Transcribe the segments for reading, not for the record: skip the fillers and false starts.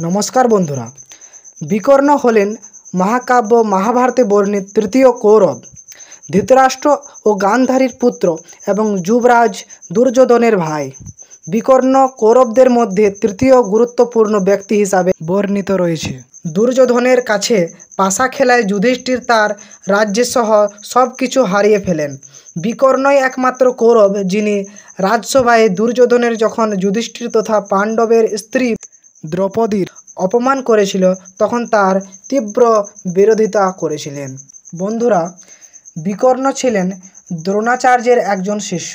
নমস্কার বন্ধুরা, বিকর্ণ হলেন মহাকাব্য মহাভারতে বর্ণিত তৃতীয় কৌরব। ধৃতরাষ্ট্র ও গান্ধারীর পুত্র এবং যুবরাজ দুর্যোধনের ভাই। বিকর্ণ কৌরবদের মধ্যে তৃতীয় গুরুত্বপূর্ণ ব্যক্তি হিসাবে বর্ণিত রয়েছে। দুর্যোধনের কাছে পাশা খেলায় যুধিষ্ঠির তার রাজ্যসহ সব কিছু হারিয়ে ফেলেন। বিকর্ণই একমাত্র কৌরব যিনি রাজসভায় দুর্যোধনের যখন যুধিষ্ঠির তথা পাণ্ডবের স্ত্রী দ্রৌপদীর অপমান করেছিল তখন তার তীব্র বিরোধিতা করেছিলেন। বন্ধুরা, বিকর্ণ ছিলেন দ্রোণাচার্যের একজন শিষ্য,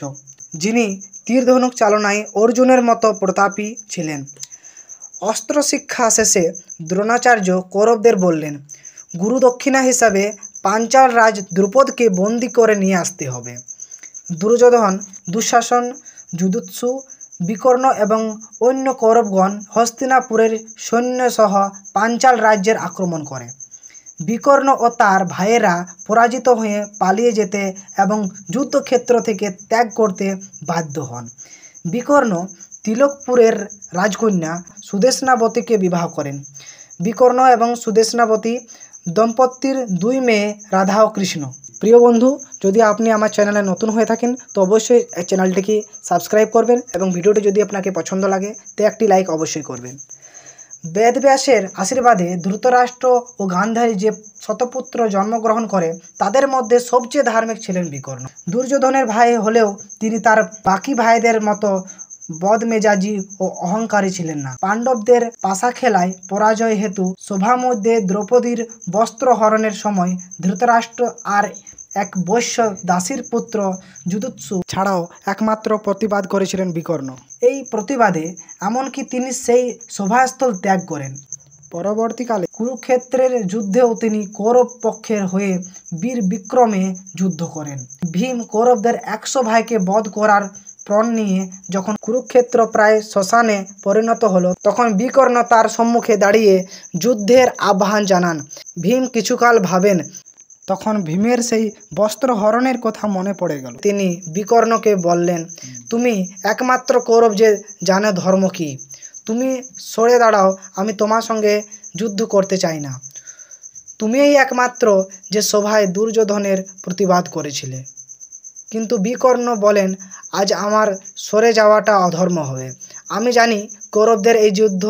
যিনি তীরধনুক চালনায় অর্জুনের মতো প্রতাপী ছিলেন। অস্ত্র শিক্ষা শেষে দ্রোণাচার্য কৌরবদের বললেন, গুরুদক্ষিণা হিসাবে পাঞ্চাল রাজ দ্রুপদকে বন্দি করে নিয়ে আসতে হবে। দুর্যোধন, দুঃশাসন, যুধিষ্ঠির, বিকর্ণ এবং অন্য কৌরবগণ হস্তিনাপুরের সৈন্যসহ পাঞ্চাল রাজ্যের আক্রমণ করে। বিকর্ণ ও তার ভাইয়েরা পরাজিত হয়ে পালিয়ে যেতে এবং যুদ্ধক্ষেত্র থেকে ত্যাগ করতে বাধ্য হন। বিকর্ণ তিলকপুরের রাজকন্যা সুদেষ্ণাবতীকে বিবাহ করেন। বিকর্ণ এবং সুদেষ্ণাবতী দম্পতির দুই মেয়ে রাধা ও কৃষ্ণ। প্রিয় বন্ধু, যদি আপনি আমার চ্যানেলে নতুন হয়ে থাকেন তো অবশ্যই এই চ্যানেলটিকে সাবস্ক্রাইব করবেন এবং ভিডিওটি যদি আপনাকে পছন্দ লাগে তো একটি লাইক অবশ্যই করবেন। বেদব্যাসের আশীর্বাদে ধৃতরাষ্ট্র ও গান্ধারী যে শতপুত্র জন্মগ্রহণ করে তাদের মধ্যে সবচেয়ে ধার্মিক ছিলেন বিকর্ণ। দুর্যোধনের ভাই হলেও তিনি তার বাকি ভাইদের মতো বদমেজাজি ও অহংকারী ছিলেন না। পাণ্ডবদের পাশা খেলায় পরাজয় হেতু সভার মধ্যে দ্রৌপদীর বস্ত্র হরণের সময় ধৃতরাষ্ট্র আর এক বৈশ্য দাসীর পুত্র যুধিষ্ঠির ছাড়াও একমাত্র প্রতিবাদ করেছিলেন বিকর্ণ। এই প্রতিবাদে এমনকি তিনি সেই সভাস্থল ত্যাগ করেন। পরবর্তীকালে কুরুক্ষেত্রের যুদ্ধেও তিনি কৌরব পক্ষের হয়ে বীর বিক্রমে যুদ্ধ করেন। ভীম কৌরবদের 100 ভাইকে বধ করার প্রণ নিয়ে যখন কুরুক্ষেত্র প্রায় শ্মশানে পরিণত হলো তখন বিকর্ণ তার সম্মুখে দাঁড়িয়ে যুদ্ধের আহ্বান জানান। ভীম কিছুকাল ভাবেন, তখন ভীমের সেই বস্ত্র হরণের কথা মনে পড়ে গেল। তিনি বিকর্ণকে বললেন, তুমি একমাত্র কৌরব যে জানে ধর্ম কী, তুমি সরে দাঁড়াও, আমি তোমার সঙ্গে যুদ্ধ করতে চাই না। তুমিই একমাত্র যে সভায় দুর্যোধনের প্রতিবাদ করেছিলে। কিন্তু বিকর্ণ বলেন, আজ আমার সরে যাওয়াটা অধর্ম হবে। আমি জানি কৌরবদের এই যুদ্ধ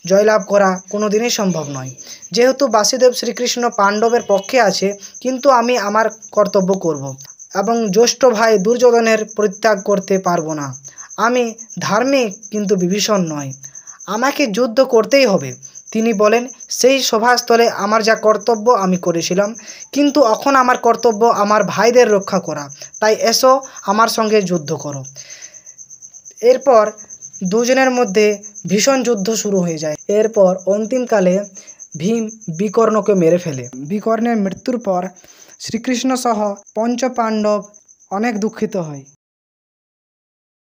জয়লাভ করা কোনোদিনই সম্ভব নয়। যেহেতু বাসুদেব শ্রীকৃষ্ণ পাণ্ডবের পক্ষে আছে, কিন্তু আমি আমার কর্তব্য করব এবং জ্যেষ্ঠ ভাই দুর্যোধনের পরিত্যাগ করতে পারবো না। আমি ধার্মিক কিন্তু বিভীষণ নয়, আমাকে যুদ্ধ করতেই হবে। তিনি বলেন, সেই সভাস্থলে আমার যা কর্তব্য আমি করেছিলাম, কিন্তু এখন আমার কর্তব্য আমার ভাইদের রক্ষা করা, তাই এসো আমার সঙ্গে যুদ্ধ করো। এরপর দুজনের মধ্যে ভীষণ যুদ্ধ শুরু হয়ে যায়। এরপর অন্তিমকালে ভীম বিকর্ণকে মেরে ফেলে। বিকর্ণের মৃত্যুর পর শ্রীকৃষ্ণ সহ পঞ্চপাণ্ডব অনেক দুঃখিত হয়।